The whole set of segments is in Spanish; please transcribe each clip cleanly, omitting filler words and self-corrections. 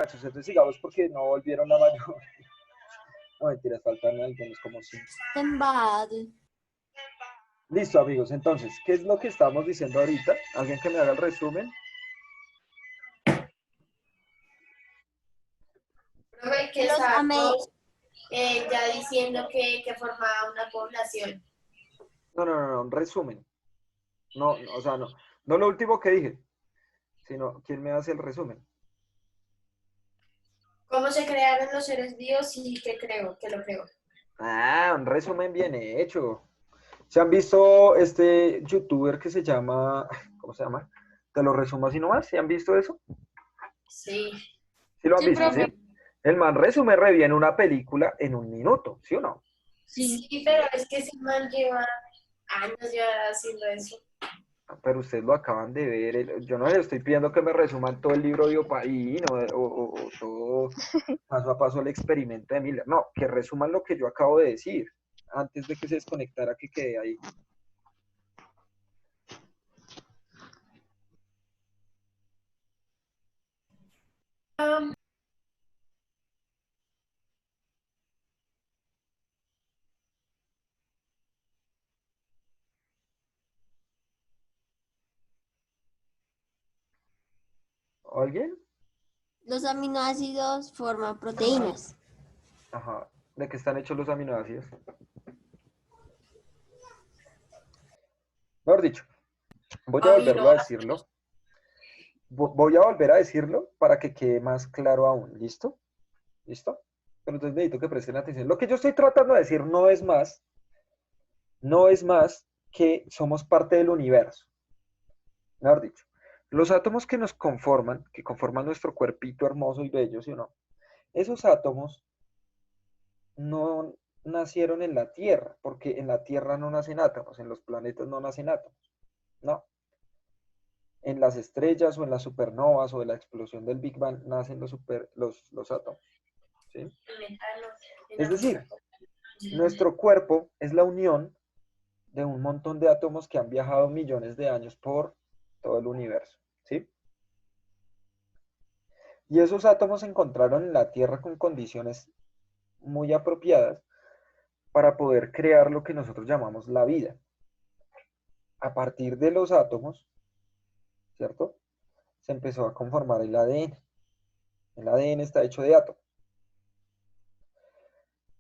muchachos. Entonces sigamos porque no volvieron la mayoría. No, mentiras, faltan algunos como 5. Tembad. Listo, amigos. Entonces, ¿qué es lo que estamos diciendo ahorita? ¿Alguien que me haga el resumen? Profe, que Los amé. estábamos ya diciendo que formaba una población. No, un resumen. No, o sea, no lo último que dije, sino ¿quién me hace el resumen? ¿Cómo se crearon los seres vivos y qué creo? ¿Qué lo creo? Ah, un resumen bien hecho. ¿Se han visto este youtuber que se llama, ¿cómo se llama? Te lo resumo así nomás. ¿Se han visto eso? Sí. ¿Sí lo han Sí, visto, profe. sí? El man resume re bien una película en un minuto, ¿sí o no? Sí. Sí, pero es que ese man lleva años ya haciendo eso. Pero ustedes lo acaban de ver. Yo no les estoy pidiendo que me resuman todo el libro de Opaín o todo paso a paso el experimento de Miller. No, que resuman lo que yo acabo de decir antes de que se desconectara, que quede ahí. ¿Alguien? Los aminoácidos forman proteínas. Ajá. ¿De qué están hechos los aminoácidos? Mejor dicho, voy a volverlo a decirlo. Voy a volver a decirlo para que quede más claro aún. ¿Listo? ¿Listo? Pero entonces necesito que presten atención. Lo que yo estoy tratando de decir no es más que somos parte del universo. Mejor dicho, los átomos que nos conforman, que conforman nuestro cuerpito hermoso y bello, ¿sí o no? Esos átomos no nacieron en la Tierra, porque en la Tierra no nacen átomos, en los planetas no nacen átomos, no. En las estrellas o en las supernovas o de la explosión del Big Bang nacen los átomos, ¿sí? Es decir, nuestro cuerpo es la unión de un montón de átomos que han viajado millones de años por todo el universo, ¿sí? Y esos átomos se encontraron en la Tierra con condiciones muy apropiadas para poder crear lo que nosotros llamamos la vida. A partir de los átomos, ¿cierto? Se empezó a conformar el ADN. El ADN está hecho de átomos.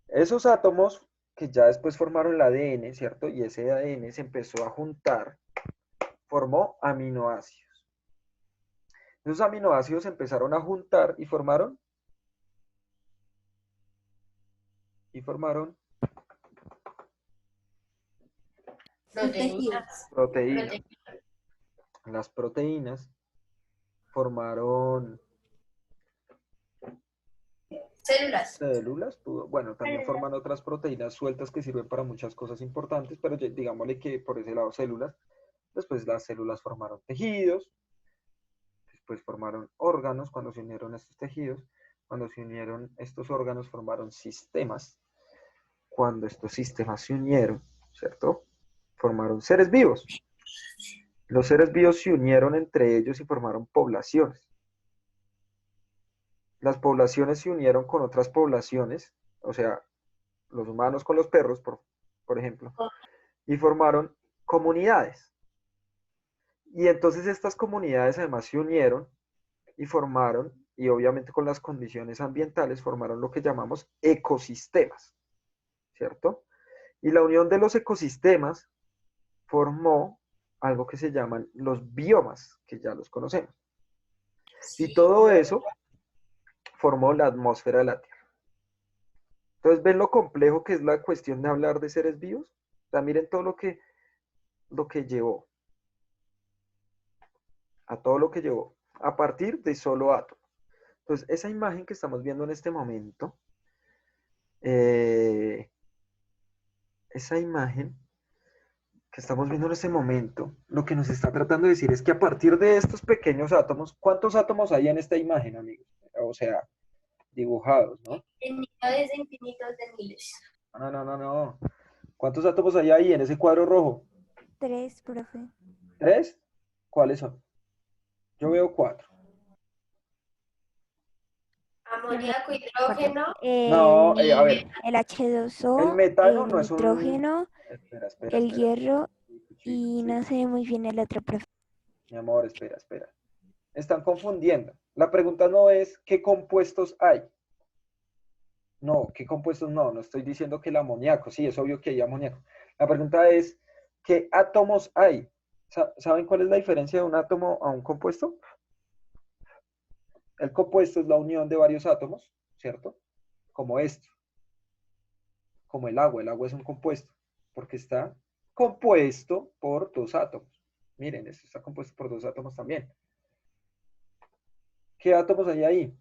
Esos átomos que ya después formaron el ADN, ¿cierto? Y ese ADN se empezó a juntar, formó aminoácidos. Esos aminoácidos se empezaron a juntar y formaron Proteínas. proteínas. Las proteínas formaron Células. células, bueno, también forman otras proteínas sueltas que sirven para muchas cosas importantes, pero digámosle que por ese lado células, después las células formaron tejidos, después formaron órganos cuando se unieron estos tejidos, cuando se unieron estos órganos formaron sistemas, cuando estos sistemas se unieron, ¿cierto? Formaron seres vivos. Los seres vivos se unieron entre ellos y formaron poblaciones. Las poblaciones se unieron con otras poblaciones, o sea, los humanos con los perros, por ejemplo, y formaron comunidades. Y entonces estas comunidades además se unieron y formaron, y obviamente con las condiciones ambientales, formaron lo que llamamos ecosistemas, ¿cierto? Y la unión de los ecosistemas formó algo que se llaman los biomas, que ya los conocemos. Y todo eso formó la atmósfera de la Tierra. Entonces, ¿ven lo complejo que es la cuestión de hablar de seres vivos? O sea, miren todo lo que llevó, a todo lo que llevó, a partir de solo átomos. Entonces, esa imagen que estamos viendo en este momento, esa imagen que estamos viendo en este momento, lo que nos está tratando de decir es que a partir de estos pequeños átomos, ¿cuántos átomos hay en esta imagen, amigos? O sea, dibujados, ¿no? Unidades de infinitos de miles. No. ¿Cuántos átomos hay ahí en ese cuadro rojo? 3, profe. ¿Tres? ¿Cuáles son? Yo veo cuatro. amoníaco, hidrógeno. No, a El, ver, el H2O, el metano el no es un... nitrógeno, Espera, el hierro sí, y sí, no sé muy bien el otro, profe. mi amor, espera. Están confundiendo. La pregunta no es qué compuestos hay. No, ¿qué compuestos? No estoy diciendo que el amoníaco, sí, es obvio que hay amoníaco. La pregunta es, ¿qué átomos hay? ¿Saben cuál es la diferencia de un átomo a un compuesto? El compuesto es la unión de varios átomos, ¿cierto? Como esto, como el agua es un compuesto, porque está compuesto por dos átomos. Miren, esto está compuesto por dos átomos también. ¿Qué átomos hay ahí?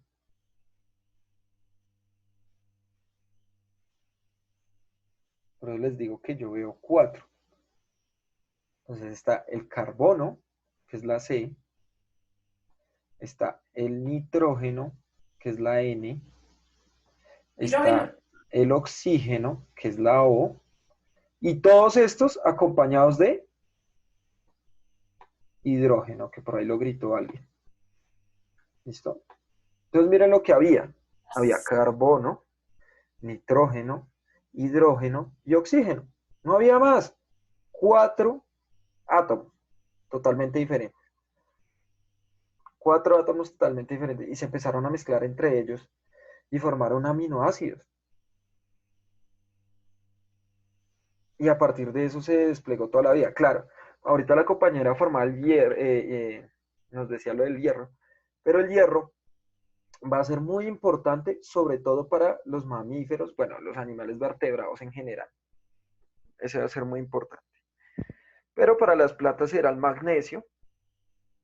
Por eso les digo que yo veo 4. Entonces está el carbono, que es la C, está el nitrógeno, que es la N, Hidrógeno. está el oxígeno, que es la O, y todos estos acompañados de hidrógeno, que por ahí lo gritó alguien. ¿Listo? Entonces miren lo que había. Había carbono, nitrógeno, hidrógeno y oxígeno. No había más. 4 átomos totalmente diferentes. 4 átomos totalmente diferentes. Y se empezaron a mezclar entre ellos y formaron aminoácidos. Y a partir de eso se desplegó toda la vida. Claro, ahorita la compañera formal nos decía lo del hierro, pero el hierro va a ser muy importante, sobre todo para los mamíferos, bueno, los animales vertebrados en general. Ese va a ser muy importante. Pero para las plantas será el magnesio,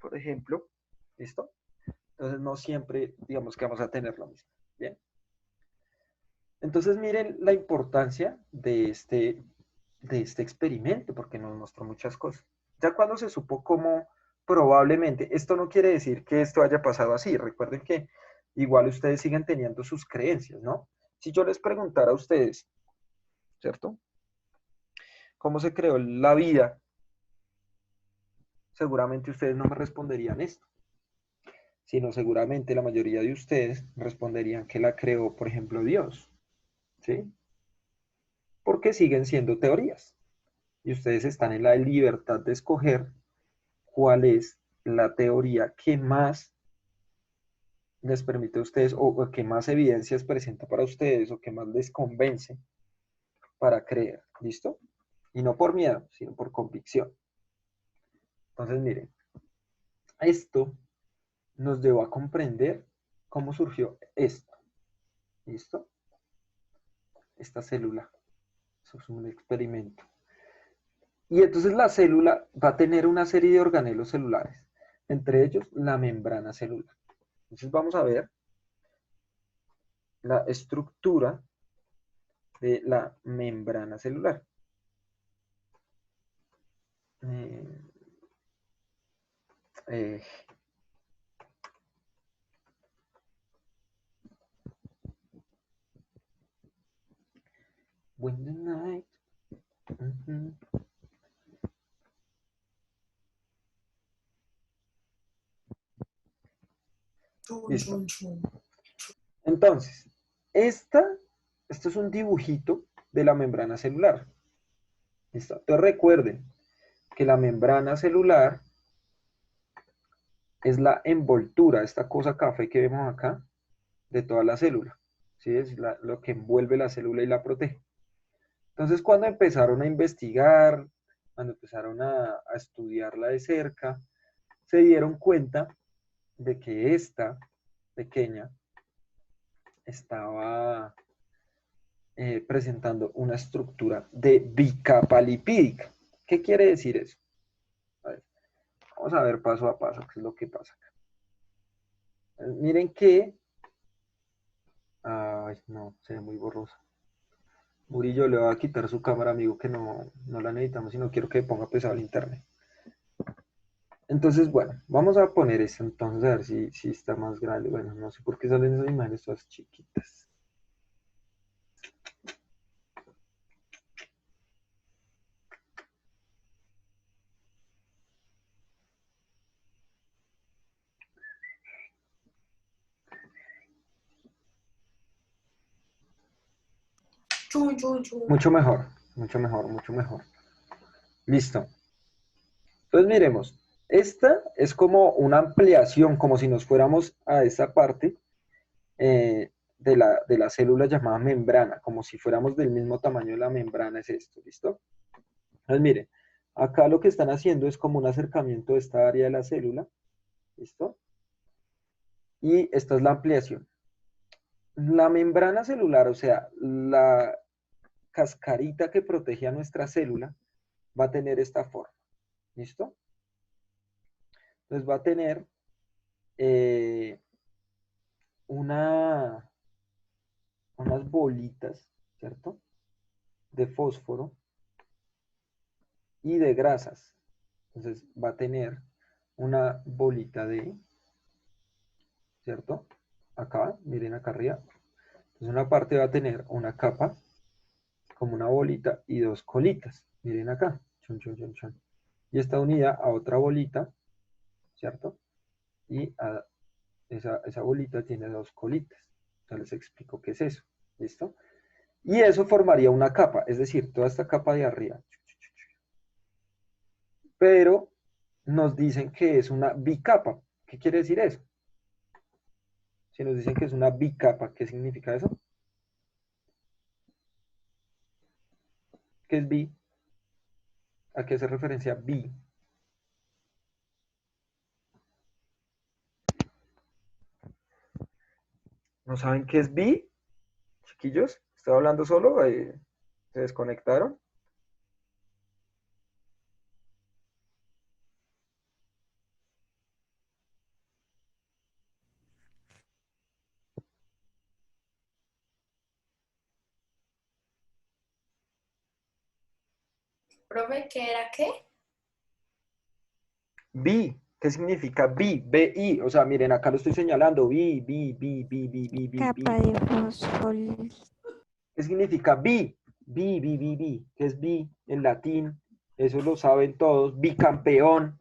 por ejemplo. ¿Listo? Entonces no siempre, digamos que vamos a tener lo mismo. Bien. Entonces miren la importancia de este experimento, porque nos mostró muchas cosas. Ya cuando se supo cómo probablemente, esto no quiere decir que esto haya pasado así, recuerden que igual ustedes siguen teniendo sus creencias, ¿no? Si yo les preguntara a ustedes, ¿cierto? ¿Cómo se creó la vida? Seguramente ustedes no me responderían esto, sino seguramente la mayoría de ustedes responderían que la creó, por ejemplo, Dios, ¿sí? Porque siguen siendo teorías y ustedes están en la libertad de escoger cuál es la teoría que más les permite a ustedes o que más evidencias presenta para ustedes o que más les convence para creer, ¿listo? Y no por miedo, sino por convicción. Entonces, miren, esto nos llevó a comprender cómo surgió esto, ¿listo? Esta célula. Eso es un experimento. Y entonces la célula va a tener una serie de organelos celulares, entre ellos la membrana celular. Entonces vamos a ver la estructura de la membrana celular. Eh, eh, when the night. Listo. Entonces, esto es un dibujito de la membrana celular. ¿Listo? Entonces recuerden que la membrana celular es la envoltura, esta cosa café que vemos acá, de toda la célula. ¿Sí? Es lo que envuelve la célula y la protege. Entonces, cuando empezaron a investigar, cuando empezaron a estudiarla de cerca, se dieron cuenta de que esta pequeña estaba presentando una estructura de bicapa lipídica. ¿Qué quiere decir eso? A ver, vamos a ver paso a paso qué es lo que pasa acá. Miren que... Ay, no, se ve muy borrosa. Murillo le va a quitar su cámara, amigo, que no la necesitamos y no quiero que ponga pesado el internet. Entonces, bueno, vamos a poner esto entonces a ver si está más grande. Bueno, no sé por qué salen esas imágenes todas chiquitas. Chun, chun, chun. Mucho mejor, mucho mejor, mucho mejor. Listo. Entonces miremos, esta es como una ampliación, como si nos fuéramos a esa parte de la célula llamada membrana, como si fuéramos del mismo tamaño de la membrana, es esto, ¿listo? Entonces miren, acá lo que están haciendo es como un acercamiento de esta área de la célula, ¿listo? Y esta es la ampliación. La membrana celular, o sea, la cascarita que protege a nuestra célula, va a tener esta forma, ¿listo? Entonces va a tener unas bolitas, ¿cierto? De fósforo y de grasas. Entonces va a tener una bolita de, ¿cierto? Acá, miren acá arriba. Entonces una parte va a tener una capa, como una bolita, y dos colitas. Miren acá. Chun, chun, chun, chun. Y está unida a otra bolita, ¿cierto? Y esa bolita tiene dos colitas. Ya les explico qué es eso. ¿Listo? Y eso formaría una capa, es decir, toda esta capa de arriba. Pero nos dicen que es una bicapa. ¿Qué quiere decir eso? Si nos dicen que es una bicapa, ¿qué significa eso? ¿Qué es bi? ¿A qué hace referencia bi? ¿No saben qué es bi, chiquillos? ¿Estaba hablando solo? ¿Se desconectaron? Profe, ¿qué era qué? Bi. ¿Qué significa bi? B-I. O sea, miren, acá lo estoy señalando. Bi, bi, bi, bi, bi, bi, bi, Capa bi. de fósforo. ¿Qué significa bi? Bi, bi, bi, bi. ¿Qué es bi en latín? Eso lo saben todos. Bicampeón.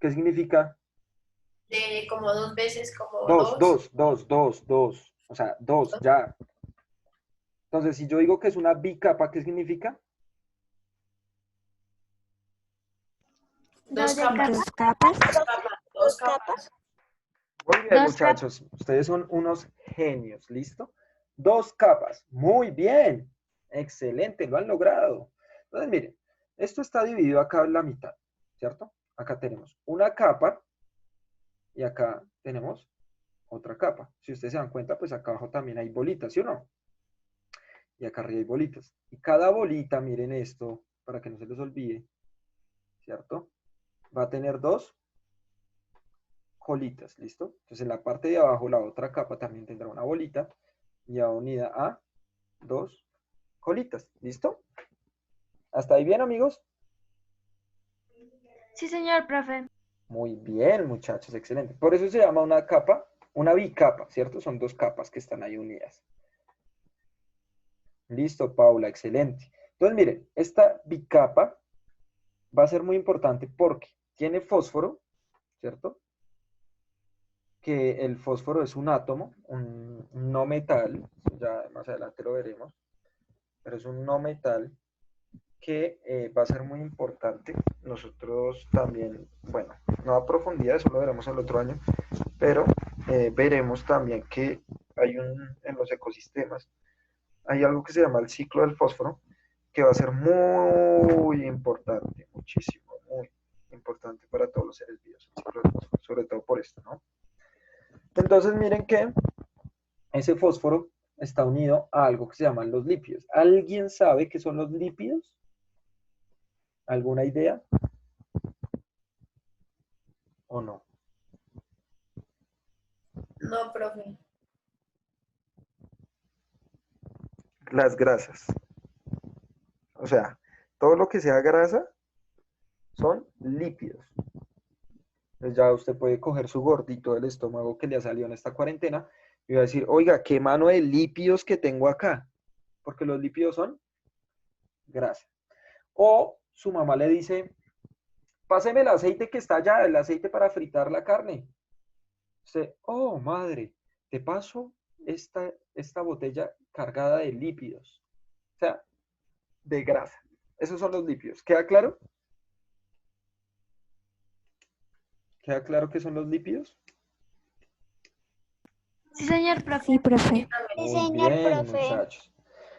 ¿Qué significa? De como dos veces, como Dos, dos. dos, dos, dos, dos. O sea, dos, ya. Entonces, si yo digo que es una bicapa, ¿qué significa? Dos capas. Dos capas. Dos capas. Muy bien, muchachos. Ustedes son unos genios. ¿Listo? Dos capas. Muy bien. Excelente, lo han logrado. Entonces, miren, esto está dividido acá en la mitad, ¿cierto? Acá tenemos una capa y acá tenemos otra capa. Si ustedes se dan cuenta, pues acá abajo también hay bolitas, ¿sí o no? Y acá arriba hay bolitas. Y cada bolita, miren esto, para que no se les olvide, ¿cierto? Va a tener dos colitas, ¿listo? Entonces en la parte de abajo la otra capa también tendrá una bolita y va unida a dos colitas, ¿listo? ¿Hasta ahí bien, amigos? Sí, señor profe. Muy bien, muchachos, excelente. Por eso se llama una capa, una bicapa, ¿cierto? Son dos capas que están ahí unidas. Listo, Paula, excelente. Entonces, miren, esta bicapa va a ser muy importante porque tiene fósforo, ¿cierto? Que el fósforo es un átomo, un no metal, ya más adelante lo veremos, pero es un no metal que va a ser muy importante. Nosotros también, bueno, no a profundidad, eso lo veremos el otro año, pero veremos también que hay en los ecosistemas, hay algo que se llama el ciclo del fósforo, que va a ser muy importante, muchísimo, muy importante para todos los seres vivos, el ciclo del fósforo, sobre todo por esto, ¿no? Entonces miren que ese fósforo está unido a algo que se llaman los lípidos. ¿Alguien sabe qué son los lípidos? ¿Alguna idea? ¿O no? No, profe. Las grasas. O sea, todo lo que sea grasa son lípidos. Entonces ya usted puede coger su gordito del estómago que le ha salido en esta cuarentena y va a decir, oiga, qué mano de lípidos que tengo acá. Porque los lípidos son grasa. O su mamá le dice, páseme el aceite que está allá, el aceite para fritar la carne. Usted, oh, madre, te paso esta botella cargada de lípidos. sea, de grasa. Esos son los lípidos. ¿Queda claro? ¿Queda claro qué son los lípidos? Sí, señor profe. Sí, profe. Sí, Muy señor bien, profe. muchachos.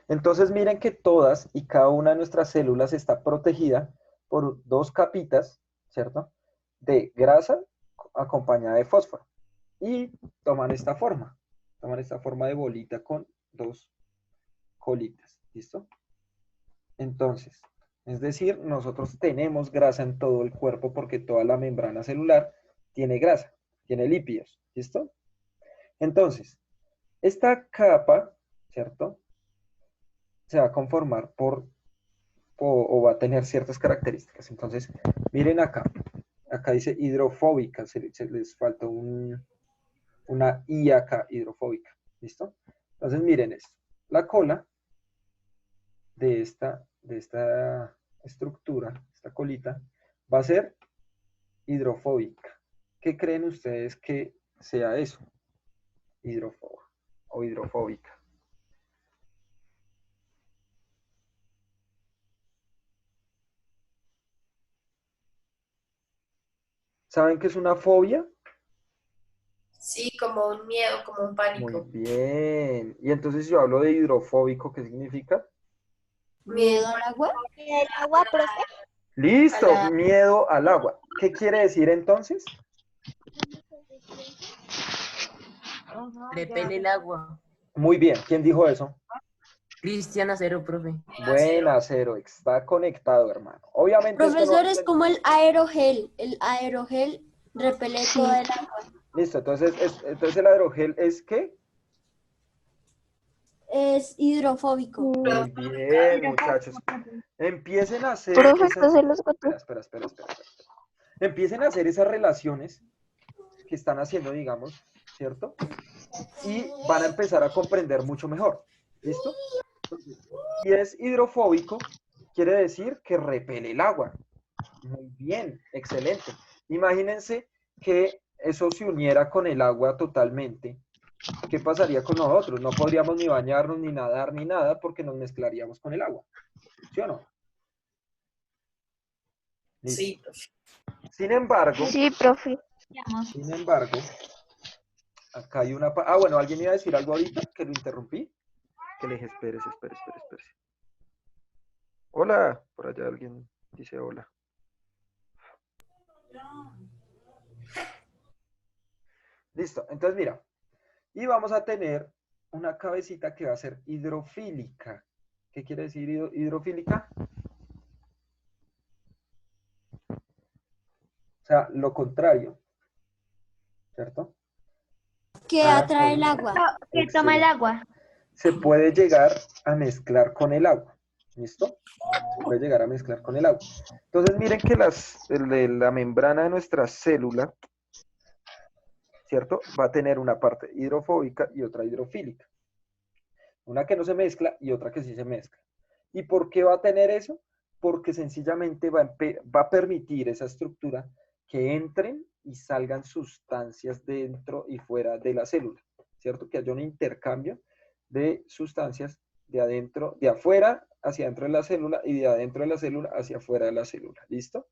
Entonces miren que todas y cada una de nuestras células está protegida por dos capitas, ¿cierto? De grasa acompañada de fósforo. Y toman esta forma de bolita con dos colitas, ¿listo? Entonces, es decir, nosotros tenemos grasa en todo el cuerpo porque toda la membrana celular tiene grasa, tiene lípidos, ¿listo? Entonces, esta capa, ¿cierto? Se va a conformar o va a tener ciertas características. Entonces, miren acá. Acá dice hidrofóbica, se les falta una I acá, hidrofóbica. ¿Listo? Entonces, miren esto. La cola de esta estructura, esta colita, va a ser hidrofóbica. ¿Qué creen ustedes que sea eso? Hidrofóbica o hidrofóbica. ¿Saben qué es una fobia? Sí, como un miedo, como un Muy pánico. bien. Y entonces yo hablo de hidrofóbico, ¿qué significa? Miedo al agua. ¿El agua, profe? Listo, A la- miedo al agua. ¿Qué quiere decir entonces? Repele el agua. Muy bien, ¿quién dijo eso? Cristian Acero, profe. Buena, Cero, está conectado, hermano. Obviamente esto no... Profesor, es como el aerogel. El aerogel repele todo el agua. Listo, entonces, entonces el hidrogel es ¿qué? Es hidrofóbico. Muy bien, muchachos. Empiecen a hacer Profe, esas... entonces los gatos. Espera. Empiecen a hacer esas relaciones que están haciendo, digamos, ¿cierto? Y van a empezar a comprender mucho mejor. ¿Listo? Si es hidrofóbico, quiere decir que repele el agua. Muy bien, excelente. Imagínense que eso se uniera con el agua totalmente. ¿Qué pasaría con nosotros? No podríamos ni bañarnos, ni nadar, ni nada, porque nos mezclaríamos con el agua. ¿Sí o no? Listo. Sí, profe. Sin embargo, Sí, profe. acá hay una... bueno, ¿alguien iba a decir algo ahorita que lo interrumpí? Que le dije, espérese. Hola, por allá alguien dice hola. Listo, entonces mira, y vamos a tener una cabecita que va a ser hidrofílica. ¿Qué quiere decir hidrofílica? O sea, lo contrario, ¿cierto? Que atrae el agua. Que toma el agua. Se puede llegar a mezclar con el agua, ¿listo? Se puede llegar a mezclar con el agua. Entonces miren que la membrana de nuestra célula, ¿cierto? Va a tener una parte hidrofóbica y otra hidrofílica. Una que no se mezcla y otra que sí se mezcla. ¿Y por qué va a tener eso? Porque sencillamente va a permitir esa estructura que entren y salgan sustancias dentro y fuera de la célula, ¿cierto? Que haya un intercambio de sustancias de adentro, de afuera hacia adentro de la célula y de adentro de la célula hacia afuera de la célula, ¿listo?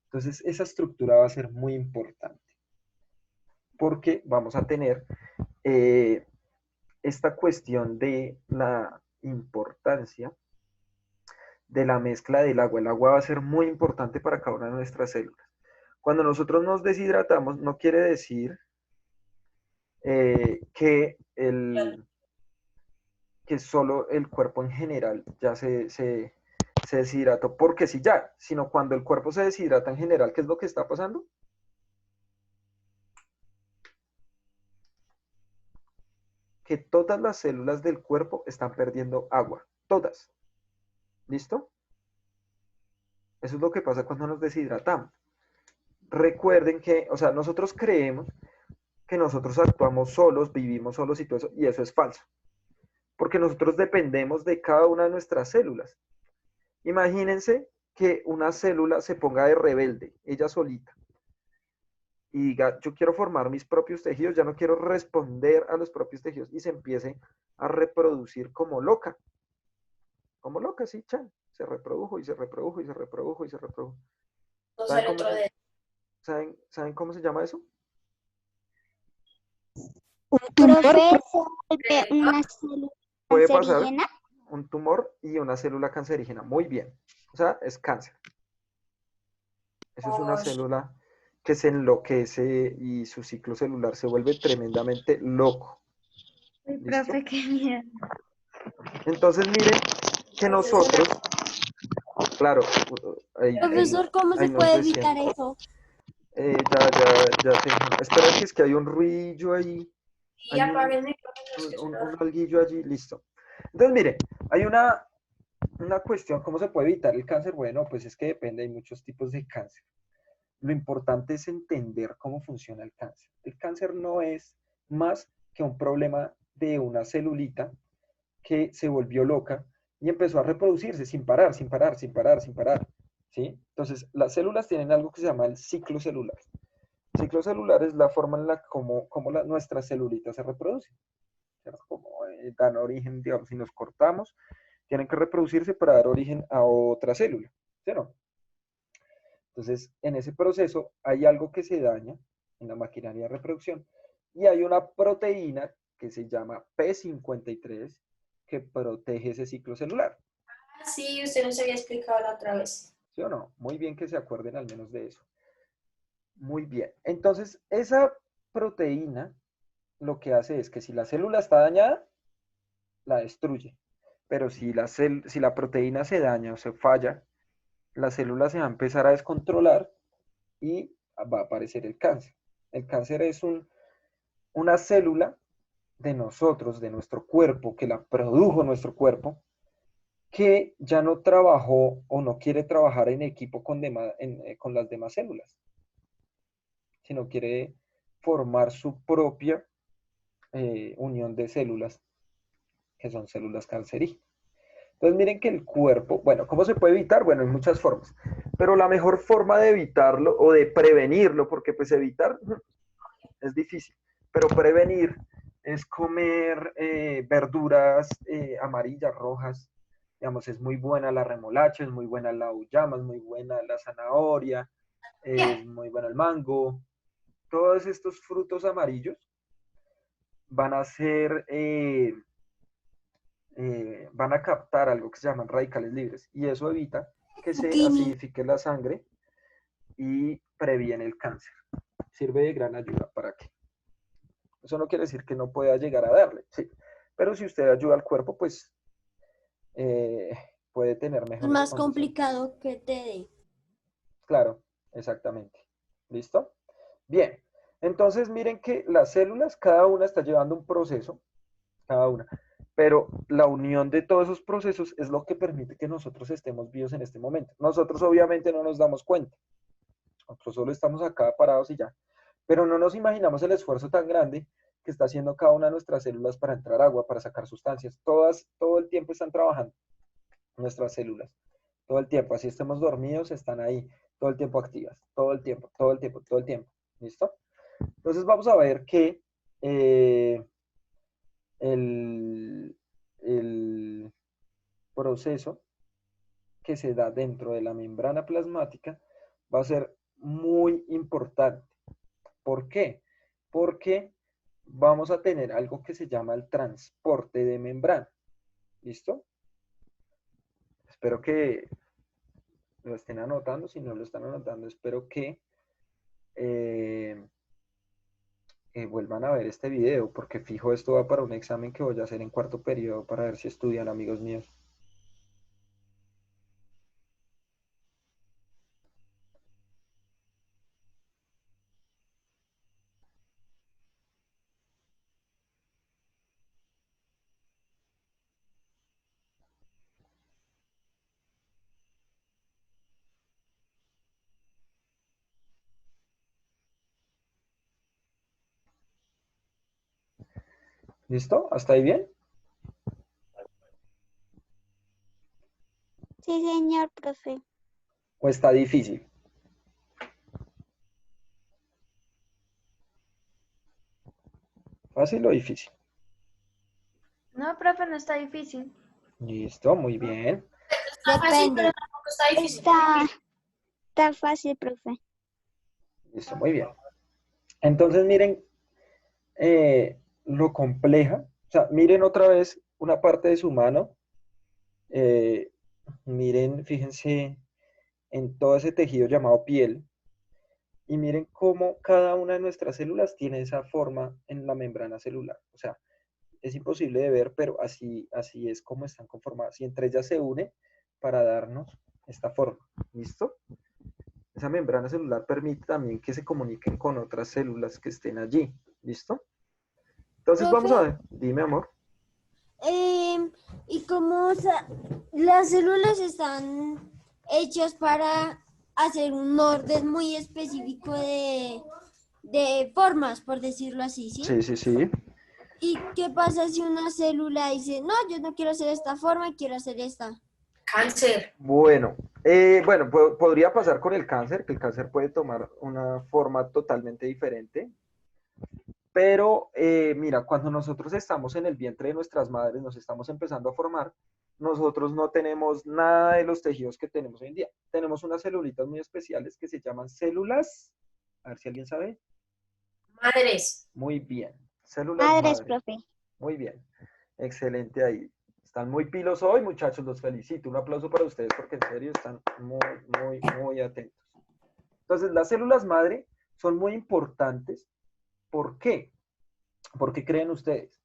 Entonces esa estructura va a ser muy importante porque vamos a tener esta cuestión de la importancia de la mezcla del agua. El agua va a ser muy importante para cada una de nuestras células. Cuando nosotros nos deshidratamos, no quiere decir que solo el cuerpo en general ya se deshidrató, porque sí ya, sino cuando el cuerpo se deshidrata en general, ¿qué es lo que está pasando? Que todas las células del cuerpo están perdiendo agua, todas. ¿Listo? Eso es lo que pasa cuando nos deshidratamos. Recuerden que, o sea, nosotros creemos que nosotros actuamos solos, vivimos solos y todo eso, y eso es falso. Porque nosotros dependemos de cada una de nuestras células. Imagínense que una célula se ponga de rebelde, ella solita, y diga, yo quiero formar mis propios tejidos, ya no quiero responder a los propios tejidos, y se empiece a reproducir como loca. como loca, sí, chan. Se reprodujo y se reprodujo y se reprodujo y se reprodujo. No ¿Saben sale cómo otro se, dedo. saben cómo se llama eso? Profe, ¿se vuelve una célula Puede pasar cancerígena? un tumor y una célula cancerígena. Muy bien. O sea, es cáncer. Eso es una Uy, célula que se enloquece y su ciclo celular se vuelve tremendamente loco. Uy, ¿Listo? profe, qué miedo. Entonces miren que nosotros, claro, Profesor, ¿cómo se ahí nos puede decían, evitar eso? ya espera que es que hay un ruido ahí, y hay apague el micrófono, es que un alguillo allí, listo. Entonces mire, hay una cuestión, ¿cómo se puede evitar el cáncer? Bueno, pues es que depende, hay muchos tipos de cáncer. Lo importante es entender cómo funciona el cáncer. El cáncer no es más que un problema de una celulita que se volvió loca y empezó a reproducirse sin parar, sin parar, sin parar, sin parar. ¿Sí? Entonces, las células tienen algo que se llama el ciclo celular. El ciclo celular es la forma en la como nuestras celulitas se reproducen. Como dan origen, digamos, si nos cortamos, tienen que reproducirse para dar origen a otra célula. ¿Sí o no? Entonces, en ese proceso hay algo que se daña en la maquinaria de reproducción y hay una proteína que se llama P53 que protege ese ciclo celular. sí, usted nos había explicado la otra vez. ¿Sí o no? Muy bien que se acuerden al menos de eso. Muy bien. Entonces, esa proteína lo que hace es que si la célula está dañada, la destruye. Pero si la proteína se daña o se falla, la célula se va a empezar a descontrolar y va a aparecer el cáncer. El cáncer es una célula de nosotros, de nuestro cuerpo, que la produjo nuestro cuerpo, que ya no trabajó o no quiere trabajar en equipo con las demás células, sino quiere formar su propia unión de células, que son células cancerígenas. Entonces miren que el cuerpo, bueno, ¿cómo se puede evitar? Bueno, hay muchas formas, pero la mejor forma de evitarlo o de prevenirlo, porque pues evitar es difícil, pero prevenir es comer verduras amarillas, rojas, digamos, es muy buena la remolacha, es muy buena la auyama, es muy buena la zanahoria, es muy buena el mango, todos estos frutos amarillos van a ser, van a captar algo que se llaman radicales libres y eso evita que se Zucchini. acidifique la sangre y previene el cáncer. Sirve de gran ayuda para que eso no quiere decir que no pueda llegar a darle, sí. Pero si usted ayuda al cuerpo, pues eh, puede tener Es mejores más condiciones. complicado que te dé. Claro, exactamente. ¿Listo? Bien. Entonces miren que las células, cada una está llevando un proceso, cada una. Pero la unión de todos esos procesos es lo que permite que nosotros estemos vivos en este momento. Nosotros obviamente no nos damos cuenta. Nosotros solo estamos acá parados y ya. Pero no nos imaginamos el esfuerzo tan grande que está haciendo cada una de nuestras células para entrar agua, para sacar sustancias. Todas, todo el tiempo están trabajando nuestras células. Todo el tiempo. Así estemos dormidos, están ahí. Todo el tiempo activas. Todo el tiempo, todo el tiempo, todo el tiempo. ¿Listo? Entonces vamos a ver que el, el proceso que se da dentro de la membrana plasmática va a ser muy importante. ¿Por qué? Porque vamos a tener algo que se llama el transporte de membrana. ¿Listo? Espero que lo estén anotando. Si no lo están anotando, espero que vuelvan a ver este video, porque fijo esto va para un examen que voy a hacer en cuarto periodo para ver si estudian, amigos míos. ¿Listo? ¿Hasta ahí bien? Sí, señor, profe. ¿O está difícil? ¿Fácil o difícil? No, profe, no está difícil. Listo, muy bien. Está fácil, pero Depende. tampoco está difícil. Está fácil, profe. Listo, muy bien. Entonces miren lo compleja. O sea, miren otra vez una parte de su mano. Eh, miren, fíjense en todo ese tejido llamado piel. Y miren cómo cada una de nuestras células tiene esa forma en la membrana celular. O sea, es imposible de ver, pero así es como están conformadas. Y entre ellas se une para darnos esta forma. ¿Listo? Esa membrana celular permite también que se comuniquen con otras células que estén allí. ¿Listo? Entonces vamos a Profe, ver. Dime, amor. y como las células están hechas para hacer un orden muy específico de formas, por decirlo así, ¿sí? Sí, sí, sí. ¿Y qué pasa si una célula dice, no, yo no quiero hacer esta forma, quiero hacer esta? Cáncer. Bueno, podría pasar con el cáncer, que el cáncer puede tomar una forma totalmente diferente. Pero mira, cuando nosotros estamos en el vientre de nuestras madres, nos estamos empezando a formar, nosotros no tenemos nada de los tejidos que tenemos hoy en día. Tenemos unas celulitas muy especiales que se llaman células. A ver si alguien sabe. Madres. Muy bien. Células Madres, madre. profe. Muy bien. Excelente ahí. Están muy pilos hoy, muchachos, los felicito. Un aplauso para ustedes porque en serio están muy atentos. Entonces, las células madre son muy importantes. ¿Por qué? ¿Por qué creen ustedes?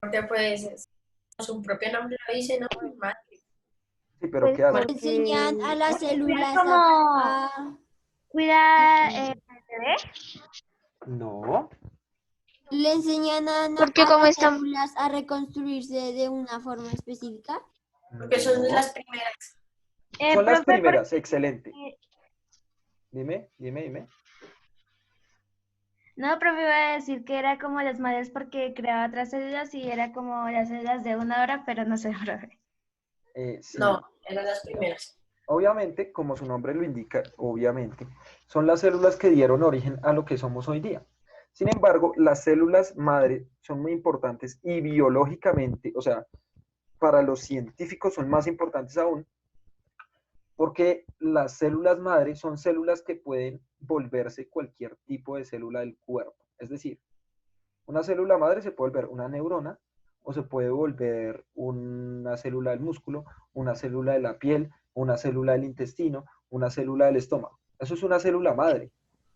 Porque pues su propio nombre lo dice, ¿no? Madre. Sí, pero Pues ¿qué hacen? porque Enseñan a las células como a- cuida el bebé. No. le enseñan Porque a como las están, células a reconstruirse de una forma específica. Porque son No. las primeras. Son las profe, primeras, excelente. porque, Dime. no, profe, iba a decir que era como las madres porque creaba otras células y era como las células de una hora, pero no sé, profe. Sí. No, eran las primeras. Obviamente, como su nombre lo indica, obviamente, son las células que dieron origen a lo que somos hoy día. Sin embargo, las células madre son muy importantes y biológicamente, o sea, para los científicos son más importantes aún, porque las células madre son células que pueden volverse cualquier tipo de célula del cuerpo. Es decir, una célula madre se puede volver una neurona o se puede volver una célula del músculo, una célula de la piel, una célula del intestino, una célula del estómago. Eso es una célula madre,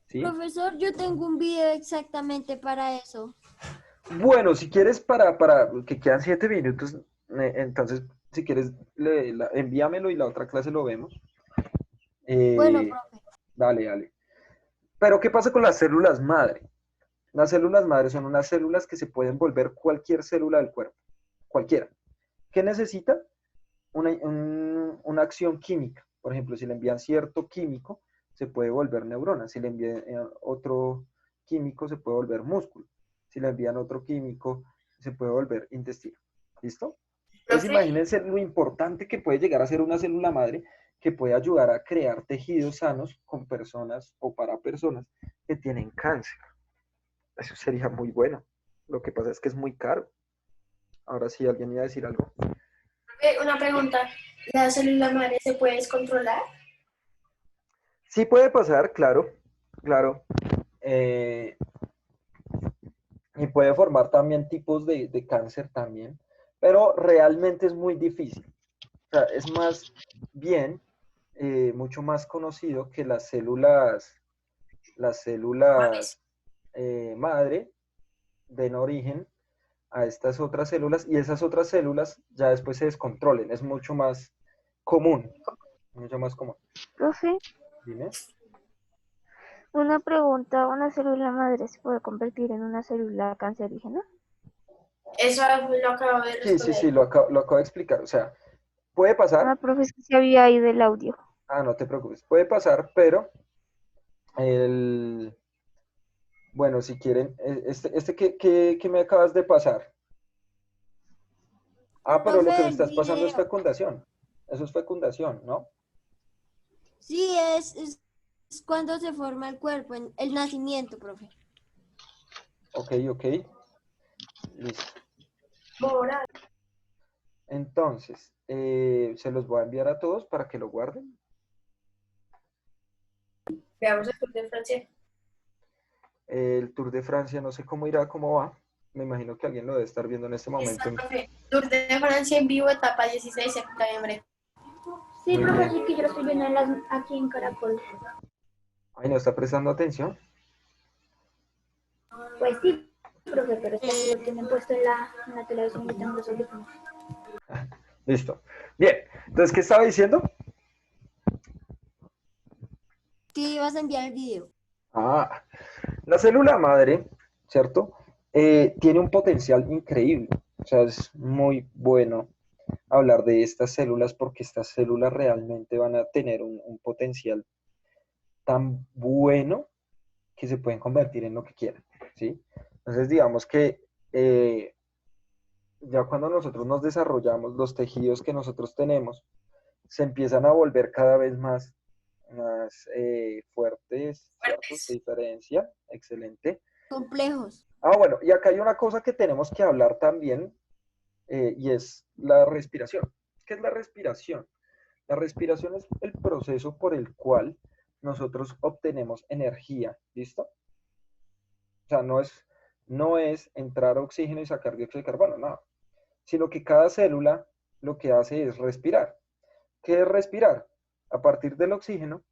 ¿sí? Profesor, yo tengo un video exactamente para eso. Bueno, si quieres para que quedan 7 minutos, entonces si quieres envíamelo y la otra clase lo vemos. Bueno, Eh, profe. dale. Pero ¿qué pasa con las células madre? Las células madre son unas células que se pueden volver cualquier célula del cuerpo, cualquiera. ¿Qué necesita? Una acción química. Por ejemplo, si le envían cierto químico, se puede volver neurona. Si le envían otro químico, se puede volver músculo. Si le envían otro químico, se puede volver intestino. ¿Listo? Entonces Profe, imagínense lo importante que puede llegar a ser una célula madre que puede ayudar a crear tejidos sanos con personas o para personas que tienen cáncer. Eso sería muy bueno. Lo que pasa es que es muy caro. Ahora sí, alguien iba a decir algo. una pregunta. ¿La célula madre se puede descontrolar? Sí puede pasar, claro. Eh, y puede formar también tipos de cáncer también, pero realmente es muy difícil. O sea, es más bien, mucho más conocido que las células madre den origen a estas otras células y esas otras células ya después se descontrolen. Es mucho más común, mucho más común. Profe, Dime. una pregunta, ¿una célula madre se puede convertir en una célula cancerígena? Eso lo acabo de Sí, responder. lo acabo de explicar. O sea, puede pasar, Profe, es que se había ido el audio. no te preocupes, puede pasar, pero bueno, si quieren, que me acabas de pasar. Pero lo que Profe, me el estás pasando es video. fecundación. Eso es fecundación, ¿no? Sí, es cuando se forma el cuerpo, el nacimiento, profe. Ok. Listo. Moral. Entonces, se los voy a enviar a todos para que lo guarden. Veamos el Tour de Francia. El Tour de Francia, no sé cómo irá, cómo va. Me imagino que alguien lo debe estar viendo en este momento. Está, profe. Tour de Francia en vivo, etapa 16 de septiembre. Sí, Muy profe, bien. sí que yo lo estoy viendo aquí en Caracol. Ay, ¿no está prestando atención? Pues sí, profe, pero es que lo tienen puesto en la televisión y tengo los audífonos. Listo. Bien, entonces, ¿qué estaba diciendo? Que ibas a enviar el video. Ah, la célula madre, ¿cierto? Tiene un potencial increíble. O sea, es muy bueno hablar de estas células porque estas células realmente van a tener un potencial tan bueno que se pueden convertir en lo que quieran, ¿sí? Entonces, digamos que ya cuando nosotros nos desarrollamos, los tejidos que nosotros tenemos se empiezan a volver cada vez más fuertes, ¿cierto? Se diferencia, excelente. Complejos. Ah, bueno, y acá hay una cosa que tenemos que hablar también, y es la respiración. ¿Qué es la respiración? La respiración es el proceso por el cual nosotros obtenemos energía, ¿listo? O sea, no es entrar oxígeno y sacar dióxido de carbono, no. Sino que cada célula lo que hace es respirar. ¿Qué es respirar? A partir del oxígeno,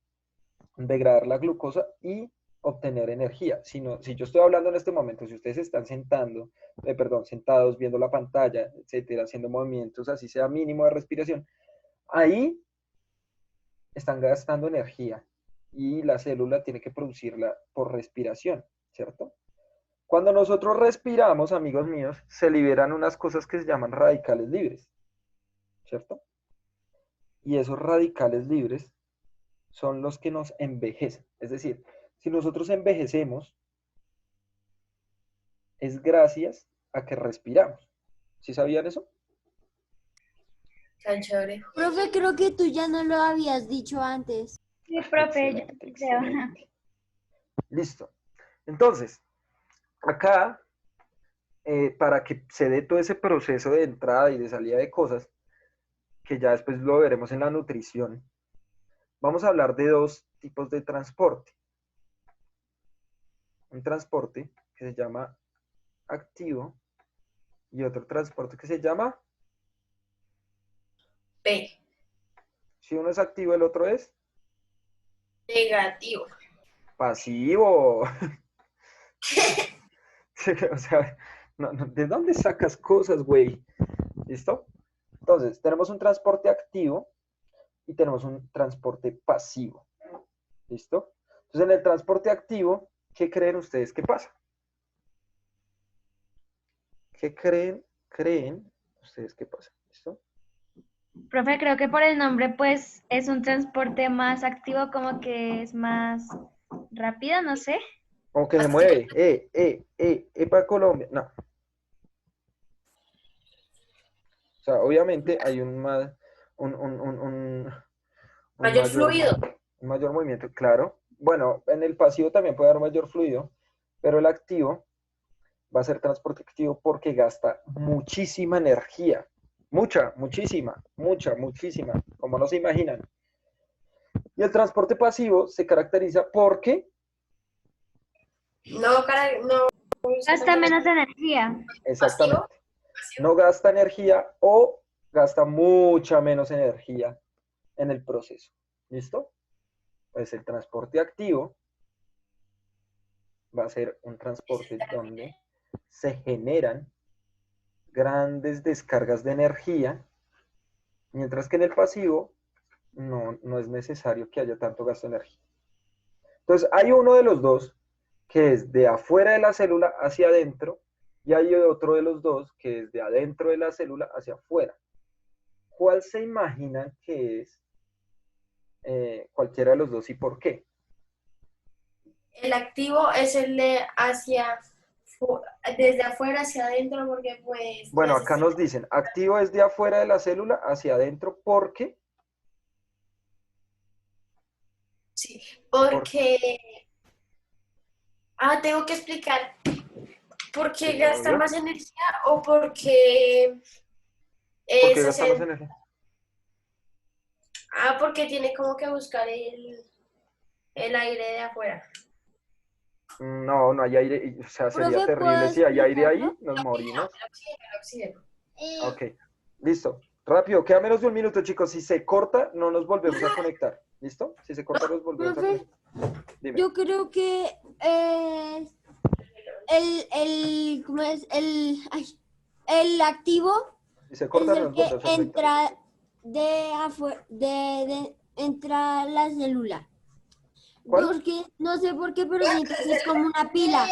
degradar la glucosa y obtener energía. Si yo estoy hablando en este momento, si ustedes están sentados viendo la pantalla, etcétera, haciendo movimientos, así sea mínimo de respiración, ahí están gastando energía y la célula tiene que producirla por respiración, ¿cierto? Cuando nosotros respiramos, amigos míos, se liberan unas cosas que se llaman radicales libres, ¿cierto? Y esos radicales libres son los que nos envejecen. Es decir, si nosotros envejecemos, es gracias a que respiramos. ¿Sí sabían eso? Tan chévere. Profe, creo que tú ya no lo habías dicho antes. Sí, profe, yo Excelente, creo. excelente. Listo. Entonces, acá, para que se dé todo ese proceso de entrada y de salida de cosas, que ya después lo veremos en la nutrición, vamos a hablar de dos tipos de transporte. Un transporte que se llama activo y otro transporte que se llama, P. si uno es activo, el otro es Negativo. pasivo. O sea, ¿de dónde sacas cosas, güey? ¿Listo? Entonces, tenemos un transporte activo y tenemos un transporte pasivo. ¿Listo? Entonces, en el transporte activo, ¿qué creen ustedes que pasa? ¿Qué creen ustedes que pasa? ¿Listo? Profe, creo que por el nombre, pues, es un transporte más activo, como que es más rápido, no sé. Como que se mueve. Para Colombia. No. O sea, obviamente hay un Mayor fluido. un mayor movimiento, claro. Bueno, en el pasivo también puede haber mayor fluido, pero el activo va a ser transporte activo porque gasta muchísima energía. Muchísima, como no se imaginan. Y el transporte pasivo se caracteriza porque No, no. Gasta menos energía. exactamente, no gasta energía o gasta mucha menos energía en el proceso. ¿Listo? Pues el transporte activo va a ser un transporte donde se generan grandes descargas de energía, mientras que en el pasivo no es necesario que haya tanto gasto de energía. Entonces, hay uno de los dos que es de afuera de la célula hacia adentro y hay otro de los dos que es de adentro de la célula hacia afuera. ¿Cuál se imaginan que es cualquiera de los dos y por qué? El activo es el de desde afuera hacia adentro porque pues... Bueno, acá nos dicen, activo es de afuera de la célula hacia adentro porque... Sí, porque... tengo que explicar. ¿Porque Sí, gasta obvio. más energía o porque ¿Por qué Es gastamos hacer... energía? Ah, porque tiene como que buscar el aire de afuera. No, no hay aire, o sea, sería Profe, terrible. ¿puedo Si hay aire ahí, explicarlo? nos morimos. El oxígeno. Ok, listo. Rápido, queda menos de un minuto, chicos. Si se corta, no nos volvemos a conectar. ¿Listo? Si se corta, nos volvemos a Profe, conectar. Dime. yo creo que ¿cómo es? El activo Si se es corta, el nos que volvemos a conectar. entra la célula. ¿Cuál? Porque no sé por qué, pero siento que es como una pila.